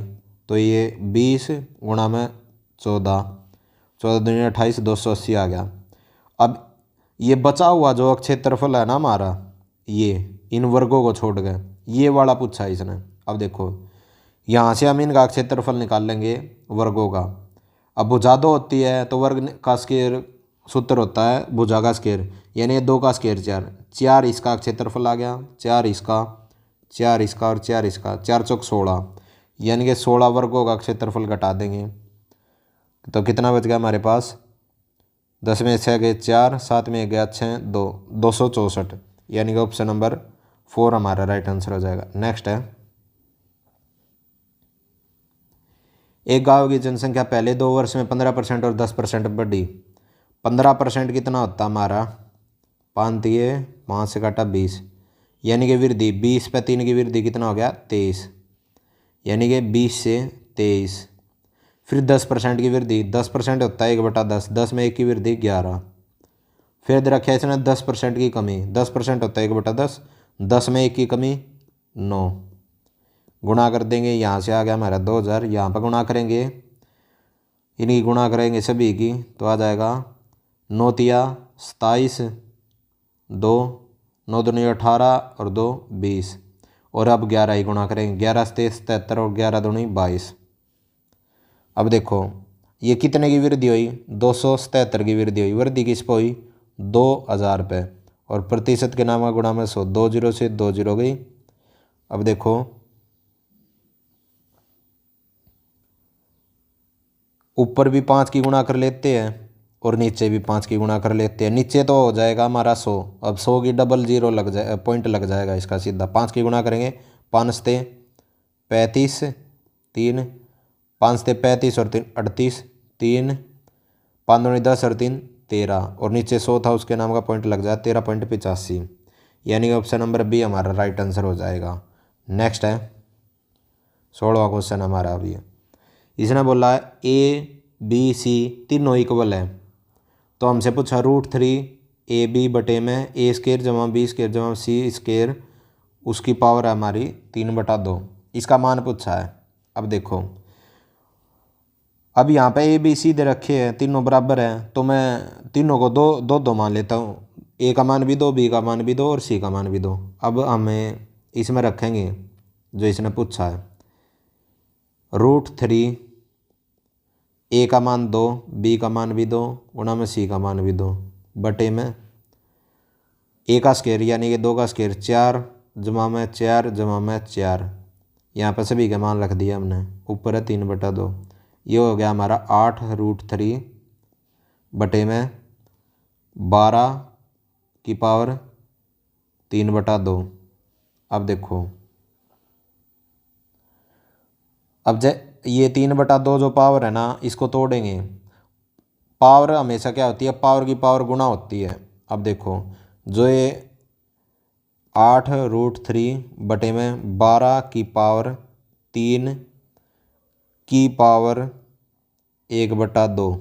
तो ये 20 गुणा में 14, 14 दूनी 28, 280 आ गया। अब ये बचा हुआ जो क्षेत्रफल है ना हमारा, ये इन वर्गों को छोड़ गए, ये वाला पूछा है इसने। अब देखो यहाँ से हम इनका क्षेत्रफल निकाल लेंगे वर्गों का। अब भुजा 2 होती है तो वर्ग का स्क्वायर सूत्र होता है भुजा का स्क्वायर, यानी 2 का स्क्वायर 4, 4 इसका क्षेत्रफल आ गया, 4 इसका, 4 इसका और 4 इसका, 4 चौक 16, यानी कि 16 वर्गों का क्षेत्रफल घटा देंगे तो कितना बच गया हमारे पास, 10 में 6 गए 4, 7 में गया 6, 2, 264, यानी कि ऑप्शन नंबर 4 हमारा राइट आंसर हो जाएगा। नेक्स्ट है, एक गांव की जनसंख्या पहले 2 वर्ष में 15% और 10% बढ़ी। 15% कितना होता हमारा, 5 दिए 5 से काटा 20, यानी कि वृद्धि 20 पे 3 की वृद्धि कितना हो गया 23, यानी कि 20 से 23। फिर 10% की वृद्धि, 10% होता है 1/10, 10 में 1 की वृद्धि 11। फिर दे रखा है इसने 10% की कमी, 10% होता है 1/10, 10 में 1 की कमी 9, गुणा कर देंगे, यहाँ से आ गया हमारा 2000, यहाँ पर गुणा करेंगे, इनकी गुणा करेंगे सभी की, तो आ जाएगा 9 तिया 27, 2 9 दूनी 18 और 2 20, और अब 11 ही गुणा करेंगे, 11 से 77 और 11 दूनी 22। अब देखो ये कितने की वृद्धि हुई, 277 की वृद्धि हुई। वृद्धि किस पे हुई, 2000 पे, और प्रतिशत के नाम का गुणा में 100, 2 0 से 2 0 गई। अब देखो ऊपर भी 5 की गुणा कर लेते हैं और नीचे भी 5 की गुणा कर लेते हैं। नीचे तो हो जाएगा हमारा 100, अब 100 की डबल 0 लग जाए, पॉइंट लग जाएगा इसका सीधा। 5 की गुणा करेंगे, 5 से 35, 3, 5 से 35 और 3 38, 3, 5 दूनी 10 और 3 13, और नीचे 100 था उसके नाम का पॉइंट लग जाए 13.85, यानी कि ऑप्शन नंबर बी हमारा राइट आंसर हो जाएगा। नेक्स्ट है 16वां क्वेश्चन हमारा अभी है। इसने बोला है A B C तीनों इक्वल है, तो हमसे पूछा √3 AB बटे में A² जमा B² जमा C², उसकी पावर है हमारी 3/2। इसका मान पूछा है। अब देखो, अब यहाँ पे ABC दे रखे हैं, तीनों बराबर हैं, तो मैं तीनों को दो दो दो मान लेता हूँ। A का मान भी दो, B का मान भी दो और C का मान भी दो। अब हमें इसमें रखेंगे जो इसने पूछा है, √3 A का मान 2, B का मान भी 2, गुणा में C का मान भी 2, बटे में A का स्क्वायर यानी कि 2 का स्क्वायर 4, जमा में 4 जमा में 4। यहाँ पर सभी के मान रख दिया हमने, ऊपर है 3/2। ये हो गया हमारा 8 √3 बटे में 12 की पावर 3/2। अब देखो, अब ये 3/2 जो पावर है ना, इसको तोड़ेंगे। पावर हमेशा क्या होती है, पावर की पावर गुणा होती है। अब देखो, जो ये 8 √3 बटे में 12 की पावर 3 की पावर 1/2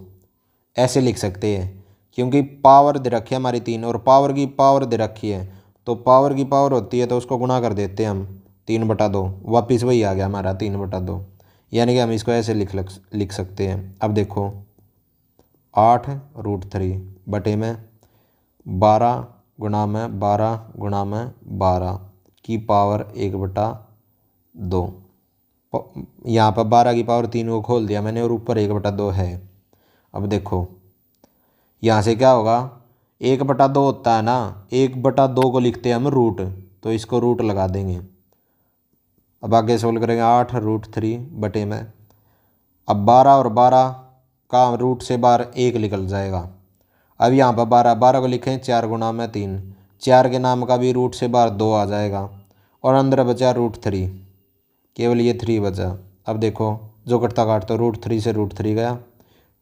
ऐसे लिख सकते हैं, क्योंकि पावर दे रखी है हमारी 3 और पावर की पावर दे रखी है, तो पावर की पावर होती है तो उसको गुणा कर देते हैं हम 3/2, वापिस वही आ गया हमारा 3/2। यानी कि हम इसको ऐसे लिख सकते हैं। अब देखो, 8 √3 बटे में 12 गुणा में 12 गुणा में 12 की पावर 1/2। यहाँ पर 12 की पावर 3 को खोल दिया मैंने और ऊपर 1/2 है। अब देखो, यहाँ से क्या होगा, 1/2 होता है ना, 1/2 को लिखते हैं हम रूट, तो इसको रूट लगा देंगे। अब आगे सोल्व करेंगे, 8 √3 बटे में, अब 12 और 12 का रूट से बाहर 1 निकल जाएगा। अब यहाँ पर 12 को लिखें 4 गुणा में 3, 4 के नाम का भी रूट से बाहर 2 आ जाएगा और अंदर बचा √3, केवल ये 3 बचा। अब देखो, जो कटता काट तो √3 से √3 गया,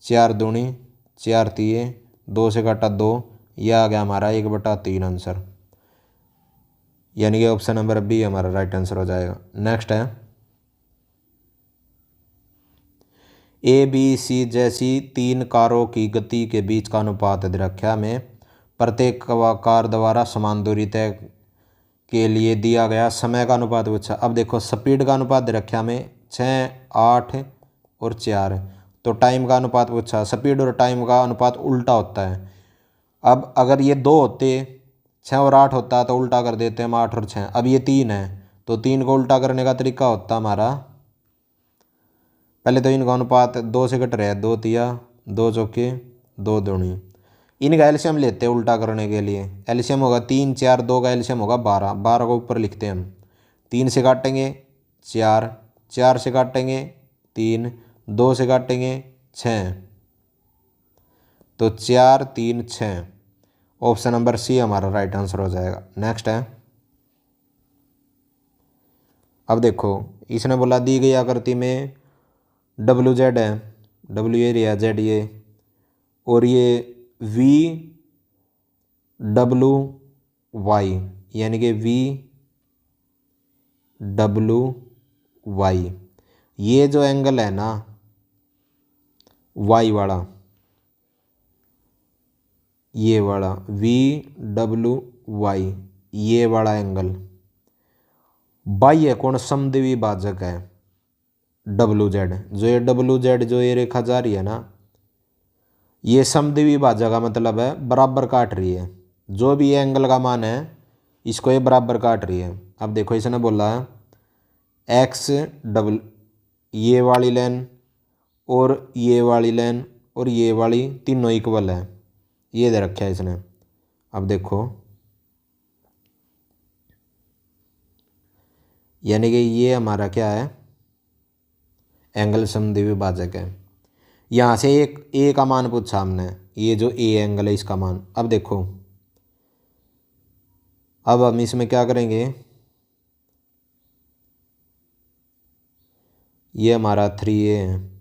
4 दूनी 4 तीये, 2 से काटा 2, यह आ गया हमारा 1/3 आंसर। यानी कि ऑप्शन नंबर बी हमारा राइट आंसर हो जाएगा। नेक्स्ट है, ABC जैसी 3 कारों की गति के बीच का अनुपात दे रखा में प्रत्येक कार द्वारा समान दूरी तय के लिए दिया गया समय का अनुपात पूछा। अब देखो, स्पीड का अनुपात दे रखा में 6, 8 और 4, तो टाइम का अनुपात पूछा। स्पीड और टाइम का अनुपात उल्टा होता है। अब अगर ये 2 होते, 6 और 8 होता तो उल्टा कर देते हम 8 और 6। अब ये 3 है, तो 3 को उल्टा करने का तरीका होता हमारा, पहले तो इनका अनुपात 2 से कट रहा है, 2 तिया 2 चौके 2 दूनी, इनका एलसीएम लेते हैं उल्टा करने के लिए। एलसीएम होगा 3, 4, 2 का एलसीएम होगा 12, 12 को ऊपर लिखते हैं हम। 3 से काटेंगे 4, 4 से काटेंगे 3, 2 से काटेंगे 6, तो 4, 3, 6। ऑप्शन नंबर सी हमारा राइट आंसर हो जाएगा। नेक्स्ट है, अब देखो, इसने बोला दी गई आकृति में WZ है, W एरिया, Z ये, और ये VWY यानी कि VWY, ये जो एंगल है ना Y वाला, ये वाला VWY, ये वाला एंगल बाह्य कोण समद्विभाजक भाजक है WZ। जो ये WZ जो ये रेखा जा रही है ना, ये समद्विभाजक का मतलब है बराबर काट रही है। जो भी एंगल का मान है, इसको ये बराबर काट रही है। अब देखो, इसने बोला है XW, ये वाली लाइन और ये वाली लाइन और ये वाली तीनों इक्वल है, ये दे रखा है इसने। अब देखो, यानी कि ये हमारा क्या है, एंगल समद्विभाजक है। यहाँ से एक ए का मान पूछा हमने, ये जो ए एंगल है इसका मान। अब देखो, अब हम इसमें क्या करेंगे, ये हमारा 3A है।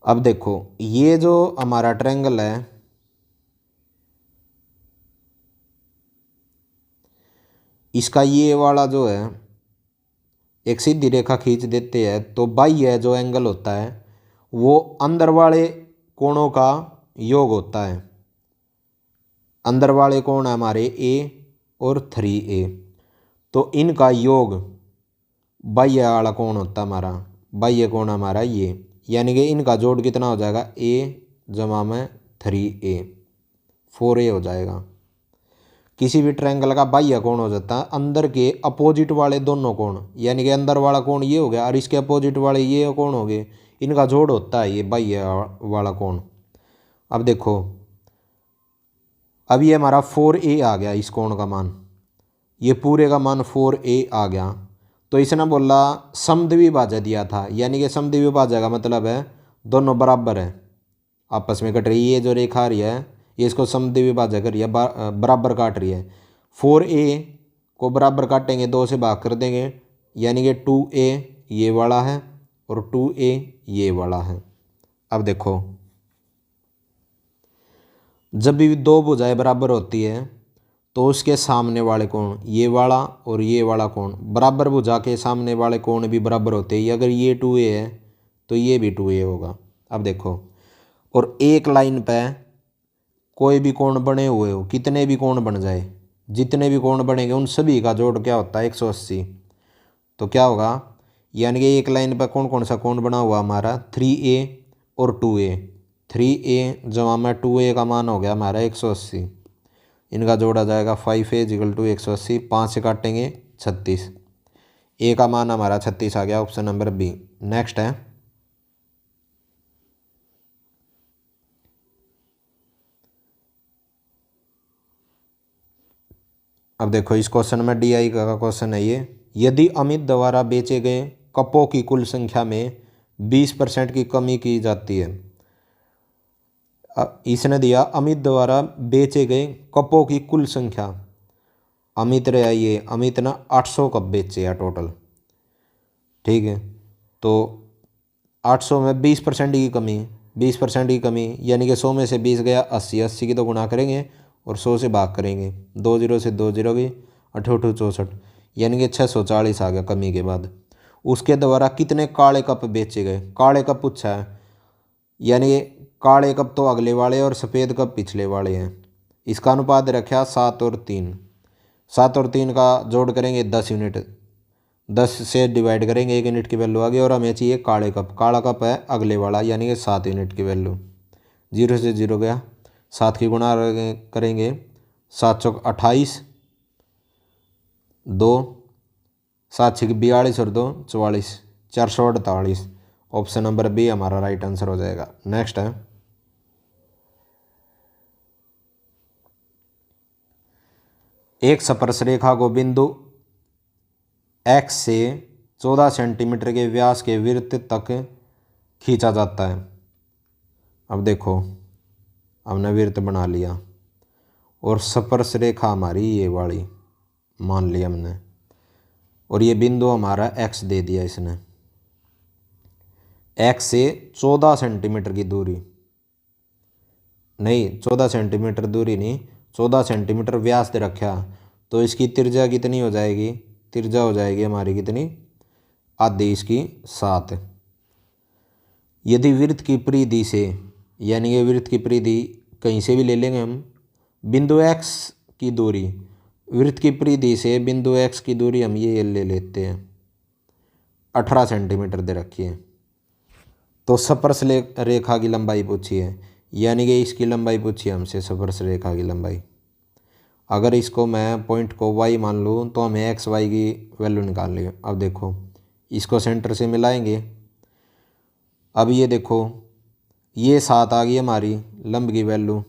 अब देखो, ये जो हमारा ट्रायंगल है, इसका ये वाला जो है एक सीधी रेखा खींच देते हैं, तो बाह्य जो एंगल होता है वो अंदर वाले कोणों का योग होता है। अंदर वाले कोण है हमारे ए और 3A, तो इनका योग बाह्य वाला कोण होता है हमारा, बाह्य कोण हमारा ये, यानी कि इनका जोड़ कितना हो जाएगा ए जमा में 3A, 4A हो जाएगा। किसी भी ट्रायंगल का बाह्य कोण हो जाता है अंदर के अपोजिट वाले दोनों कोण, यानी कि अंदर वाला कोण ये हो गया और इसके अपोजिट वाले ये कोण हो गए, इनका जोड़ होता है ये बाह्य वाला कोण। अब देखो, अब ये हमारा 4A आ गया, इस कोण का मान, ये पूरे का मान 4A आ गया। तो इसने बोला समद्विभाजक दिया था, यानी कि समद्विभाजक का मतलब है दोनों बराबर है, आपस में कट रही है। ये जो रेखा आ रही है ये इसको समद्विभाजक कर रही है, बराबर काट रही है। 4A को बराबर काटेंगे, 2 से भाग कर देंगे, यानी कि 2A ये वाला है और 2A ये वाला है। अब देखो, जब भी दो भुजाएं बराबर होती है तो उसके सामने वाले कोण, ये वाला और ये वाला कोण, बराबर भुजा के सामने वाले कोण भी बराबर होते हैं। अगर ये 2A है तो ये भी 2A होगा। अब देखो, और एक लाइन पे कोई भी कोण बने हुए हो, कितने भी कोण बन जाए, जितने भी कोण बनेंगे उन सभी का जोड़ क्या होता है 180। तो क्या होगा, यानी कि एक लाइन पर कौन कौन सा कोण बना हुआ हमारा 3A और 2A, 3A जमा में 2A का मान हो गया हमारा 180, इनका जोड़ा जाएगा 5A = 180, 5 से काटेंगे 36, ए का मान हमारा 36 आ गया, ऑप्शन नंबर बी। नेक्स्ट है, अब देखो इस क्वेश्चन में DI का क्वेश्चन है ये, यदि अमित द्वारा बेचे गए कपों की कुल संख्या में 20% की कमी की जाती है। इसने दिया अमित द्वारा बेचे गए कपों की कुल संख्या, अमित रहा ये, अमित ने 800 कप बेचे हैं टोटल, ठीक है। तो 800 में 20% की कमी, 20% की कमी यानी कि 100 में से 20 गया 80, 80 की तो गुणा करेंगे और 100 से भाग करेंगे, 2 0 से 2 0 गई, 8 8 64, यानी कि 640 आ गया कमी के बाद। उसके द्वारा कितने काले कप बेचे गए, काले कप पूछा है, यानी काले कप तो अगले वाले और सफ़ेद कप पिछले वाले हैं। इसका अनुपात रखा 7 और 3, 7 और 3 का जोड़ करेंगे 10 यूनिट, 10 से डिवाइड करेंगे 1 यूनिट की वैल्यू आ गई, और हमें चाहिए काले कप, काला कप है अगले वाला, यानी कि 7 यूनिट की वैल्यू, 0 से 0 गया, 7 की गुणा करेंगे, 7 चौक 28, 2 7 6 42 और 2 44, 448, ऑप्शन नंबर बी हमारा राइट आंसर हो जाएगा। नेक्स्ट है, एक स्पर्श रेखा को बिंदु X से 14 सेंटीमीटर के व्यास के वृत्त तक खींचा जाता है। अब देखो, हमने वृत्त बना लिया और स्पर्श रेखा हमारी ये वाली मान ली हमने, और ये बिंदु हमारा X दे दिया इसने, X से 14 सेंटीमीटर की दूरी, नहीं 14 सेंटीमीटर दूरी नहीं, 14 सेंटीमीटर व्यास दे रखा, तो इसकी त्रिज्या कितनी हो जाएगी, त्रिज्या हो जाएगी हमारी कितनी, आधी, इसकी 7। यदि वृत्त की परिधि से, यानी कि वृत्त की परिधि कहीं से भी ले लेंगे हम, बिंदु X की दूरी, वृत्त की परिधि से बिंदु X की दूरी हम ये ले लेते हैं 18 सेंटीमीटर दे रखी है। तो स्पर्श रेखा की लंबाई पूछी है, यानी कि इसकी लंबाई पूछी है हमसे, स्पर्श रेखा की लंबाई। अगर इसको मैं पॉइंट को y मान लूँ तो हमें एक्स वाई की वैल्यू निकालनी है। अब देखो, इसको सेंटर से मिलाएंगे, अब ये देखो ये 7 आ गई हमारी लंब की वैल्यू।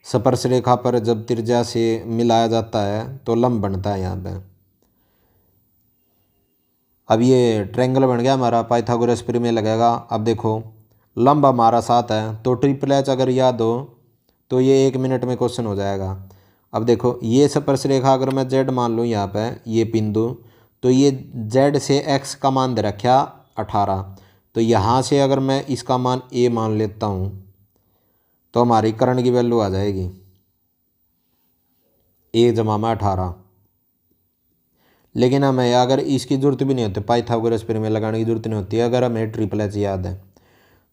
स्पर्श रेखा पर जब त्रिज्या से मिलाया जाता है तो लंब बनता है यहाँ पे। अब ये ट्रायंगल बन गया हमारा, पाइथागोरस प्रमेय लगेगा। अब देखो लंब हमारा 7 है, तो ट्रिपल एच अगर याद हो तो ये 1 मिनट में क्वेश्चन हो जाएगा। अब देखो ये स्पर्श रेखा अगर मैं z मान लूँ यहाँ पे ये बिंदु, तो ये z से x का मान दे रखा 18, तो यहाँ से अगर मैं इसका मान a मान लेता हूँ तो हमारी कर्ण की वैल्यू आ जाएगी a जमा में 18। लेकिन हमें अगर इसकी ज़रूरत भी नहीं होती, पाइथागोरस प्रमेय लगाने की ज़रूरत नहीं होती अगर हमें ट्रिपल एच याद है।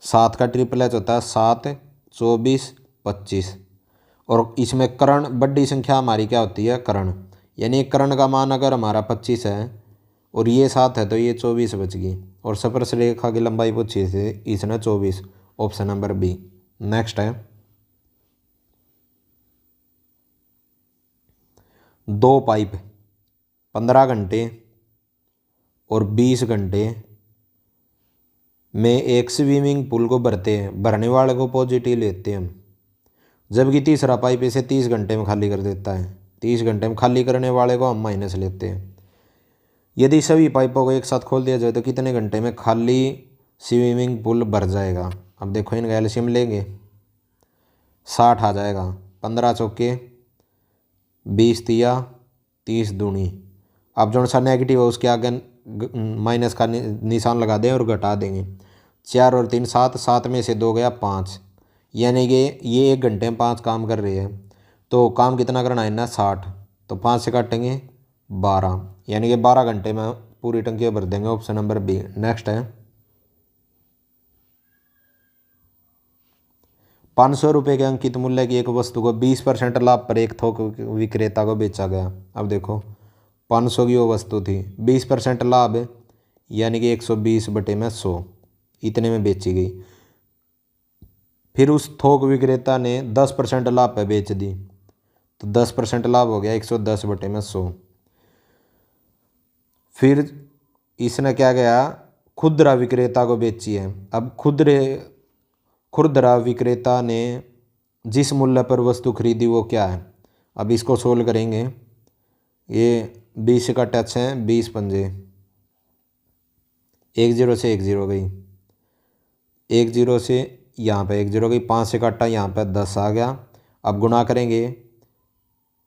7 का ट्रिपल एच होता है 7, 24, 25। और इसमें कर्ण बड़ी संख्या हमारी क्या होती है, कर्ण। यानी कर्ण का मान अगर हमारा 25 है और ये 7 है तो ये 24 बच गई। और स्पर्श रेखा की लंबाई पूछी थी, इसने 24। Option number B. नेक्स्ट है, 2 पाइप 15 घंटे और 20 घंटे में एक स्विमिंग पूल को भरते हैं। भरने वाले को पॉजिटिव लेते हैं हम, जबकि तीसरा पाइप इसे 30 घंटे में खाली कर देता है। 30 घंटे में खाली करने वाले को हम माइनस लेते हैं। यदि सभी पाइपों को एक साथ खोल दिया जाए तो कितने घंटे में खाली स्विमिंग पूल भर जाएगा। अब देखो इनका एलसीएम लेंगे, 60 आ जाएगा। 15 चौके 20 तिया 30 दूनी। अब जो सा नेगेटिव है उसके आगे माइनस का निशान लगा दें और घटा देंगे। 4 और 3 7, 7 में से 2 गया 5। यानी कि ये 1 घंटे में 5 काम कर रही है। तो काम कितना करना है ना, 60। तो 5 से काटेंगे 12, यानी कि 12 घंटे में पूरी टंकी भर देंगे। Option number B. नेक्स्ट है, 500 रुपये के अंकित मूल्य की एक वस्तु को 20% लाभ पर एक थोक विक्रेता को बेचा गया। अब देखो 500 की वो वस्तु थी, 20% लाभ यानी कि 120/100 इतने में बेची गई। फिर उस थोक विक्रेता ने 10% लाभ पर बेच दी, तो 10% लाभ हो गया 110/100। फिर इसने क्या गया, खुदरा विक्रेता को बेची है। अब खुदरा विक्रेता ने जिस मूल्य पर वस्तु खरीदी वो क्या है। अब इसको सोल्व करेंगे। ये 20 का टच है, 20 पंजे, 1 0 से 1 0 गई, 1 0 से यहाँ पे 1 0 गई, 5 से काटा यहाँ पे 10 आ गया। अब गुणा करेंगे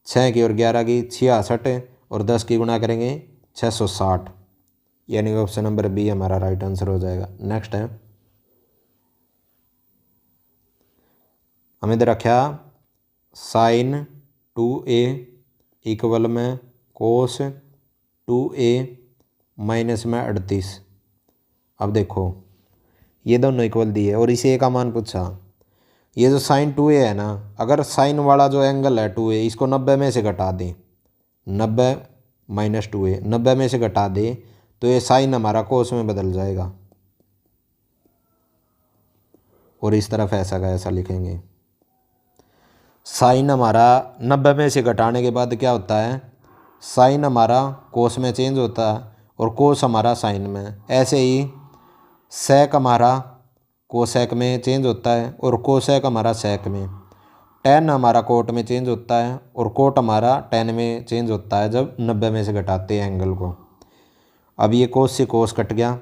6 की और 11 की 66 और 10 की गुणा करेंगे 660, यानी कि ऑप्शन नंबर बी हमारा राइट आंसर हो जाएगा। नेक्स्ट है, हमें इधर रखा साइन 2a इक्वल में कोस 2a माइनस में 38। अब देखो ये दोनों इक्वल दिए और इसे a का मान पूछा। ये जो साइन 2a है ना, अगर साइन वाला जो एंगल है 2a, इसको 90 में से घटा दें, 90 माइनस 2a 90 में से घटा दे तो ये साइन हमारा कोस में बदल जाएगा। और इस तरफ ऐसा का ऐसा लिखेंगे। साइन हमारा 90 में से घटाने के बाद क्या होता है, साइन हमारा कोस में चेंज होता है और कोस हमारा साइन में। ऐसे ही सेक हमारा कोसेक में चेंज होता है और कोसेक हमारा सेक में। टेन हमारा कोट में चेंज होता है और कोट हमारा टेन में चेंज होता है जब 90 में से घटाते हैं एंगल को। अब ये कोस से कोस कट गया,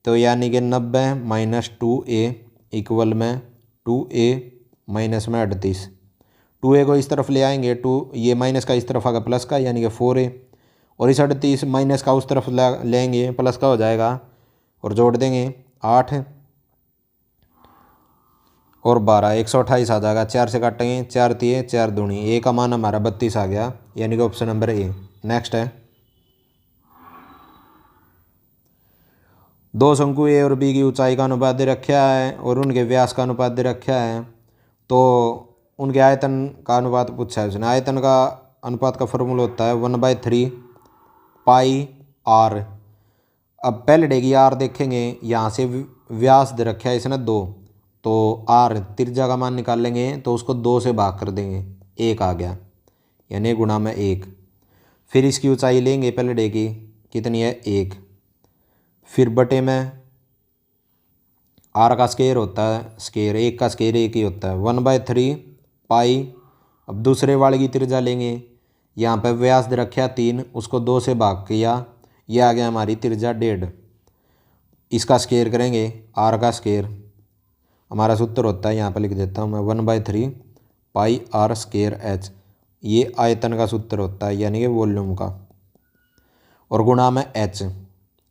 तो यानी कि 90 माइनस 2a इक्वल में 2a माइनस में 38। 2a को इस तरफ ले आएंगे, 2 ये माइनस का इस तरफ आएगा प्लस का, यानी कि 4a। और इस 38 माइनस का उस तरफ लेंगे, प्लस का हो जाएगा और जोड़ देंगे 8 और 12 128 आ जाएगा। 4 से काटेंगे 4 तिये 4 दूनी, a का मान हमारा 32 आ गया, यानी कि ऑप्शन नंबर ए। नेक्स्ट है, दो शंकु ए और बी की ऊंचाई का अनुपात दे रखा है और उनके व्यास का अनुपात दे रखा है। तो उनके आयतन का अनुपात पूछा है उसने। आयतन का अनुपात का फॉर्मूला होता है 1/3 पाई आर। अब पहले डेगी आर देखेंगे, यहाँ से व्यास दे रखा है इसने 2, तो आर त्रिज्या का मान निकालेंगे तो उसको 2 से भाग कर देंगे, 1 आ गया, यानी गुणा में 1। फिर इसकी ऊंचाई लेंगे पहले डेगी, कितनी है 1। फिर बटे में आर का स्केयर होता है, स्केयर 1 का स्केयर 1 ही होता है, 1/3 पाई। अब दूसरे वाले की त्रिज्या लेंगे, यहाँ पे व्यास दे रखा 3, उसको 2 से भाग किया, यह आ गया हमारी त्रिज्या 1.5। इसका स्केयर करेंगे, आर का स्केयर हमारा सूत्र होता है, यहाँ पर लिख देता हूँ मैं 1/3 पाई आर स्केयर एच। ये आयतन का सूत्र होता है, यानी कि वॉल्यूम का। और गुणा में एच,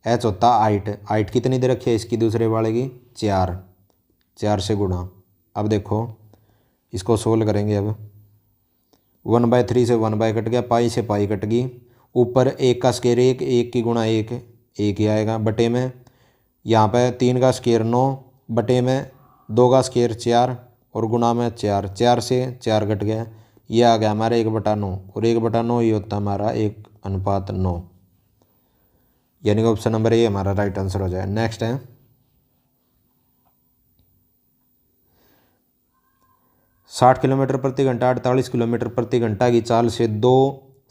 एच होता है हाइट। हाइट कितनी दे रखी है इसकी दूसरे वाले की 4, 4 से गुणा। अब देखो इसको सोल्व करेंगे। अब 1/3 से 1 कट गया, पाई से पाई कट गई, ऊपर 1 का स्केयर 1, 1 की गुणा 1 1 ही आएगा, बटे में यहाँ पे 3 का स्केयर 9, बटे में 2 का स्क्वायर 4 और गुणा में 4, 4 से 4 घट गया, ये आ गया हमारा 1/9 और 1/9 ही होता है हमारा 1:9, यानी कि ऑप्शन नंबर ए हमारा राइट आंसर हो जाए। नेक्स्ट है 60 किलोमीटर प्रति घंटा 48 किलोमीटर प्रति घंटा की चाल से दो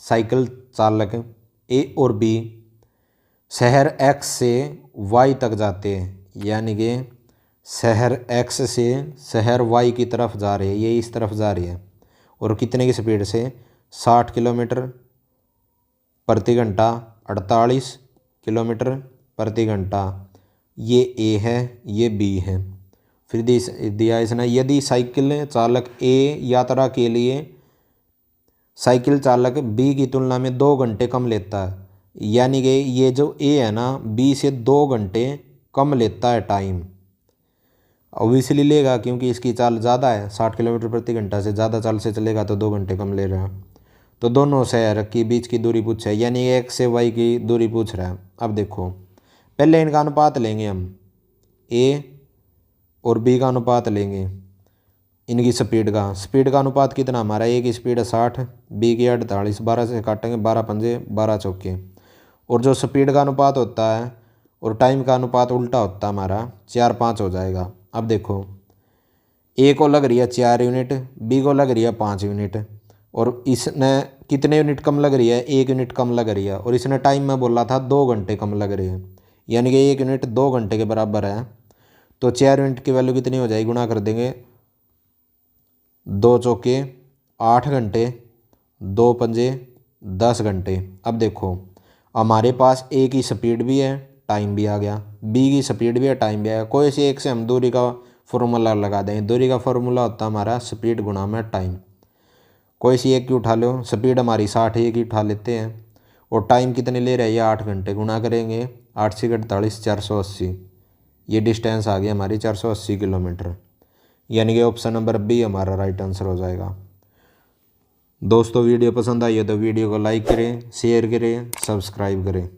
साइकिल चालक ए और बी शहर एक्स से वाई तक जाते हैं, यानी कि शहर एक्स से शहर वाई की तरफ जा रहे हैं, ये इस तरफ जा रही है और कितने की स्पीड से 60 किलोमीटर प्रति घंटा 48 किलोमीटर प्रति घंटा, ये ए है ये बी है। फिर दिया इसने यदि साइकिल चालक ए यात्रा के लिए साइकिल चालक बी की तुलना में 2 घंटे कम लेता है, यानी कि ये जो ए है ना बी से 2 घंटे कम लेता है टाइम, ऑब्वियसली लेगा क्योंकि इसकी चाल ज़्यादा है, 60 किलोमीटर प्रति घंटा से ज़्यादा चाल से चलेगा तो 2 घंटे कम ले रहा है। तो दोनों शहर की बीच की दूरी पूछा है, यानी एक्स से वाई की दूरी पूछ रहा है। अब देखो पहले इनका अनुपात लेंगे हम, ए और बी का अनुपात लेंगे इनकी स्पीड का अनुपात कितना हमारा, ए की स्पीड है 60, बी की 48, 12 से काटेंगे 12 पंजे 12 चौके, और जो स्पीड का अनुपात होता है और टाइम का अनुपात उल्टा होता है हमारा 4-5 हो जाएगा। अब देखो ए को लग रही है 4 यूनिट, बी को लग रही है 5 यूनिट, और इसने कितने यूनिट कम लग रही है, 1 यूनिट कम लग रही है, और इसने टाइम में बोला था 2 घंटे कम लग रही है, यानी कि 1 यूनिट 2 घंटे के बराबर है। तो 4 यूनिट की वैल्यू कितनी हो जाएगी, गुणा कर देंगे 2 चौके 8 घंटे, 2 पंजे 10 घंटे। अब देखो हमारे पास ए की स्पीड भी है टाइम भी आ गया, बी की स्पीड भी है टाइम भी आ गया, कोई सी एक से हम दूरी का फॉर्मूला लगा दें, दूरी का फॉर्मूला होता है हमारा स्पीड गुणा में टाइम, कोई सी एक की उठा लो, स्पीड हमारी 60 एक की उठा लेते हैं और टाइम कितने ले रहे हैं 8 घंटे, गुणा करेंगे 8 से 48 480, ये डिस्टेंस आ गई हमारी 480 किलोमीटर, यानी कि ऑप्शन नंबर बी हमारा राइट आंसर हो जाएगा। दोस्तों वीडियो पसंद आई है तो वीडियो को लाइक करें, शेयर करें, सब्सक्राइब करें।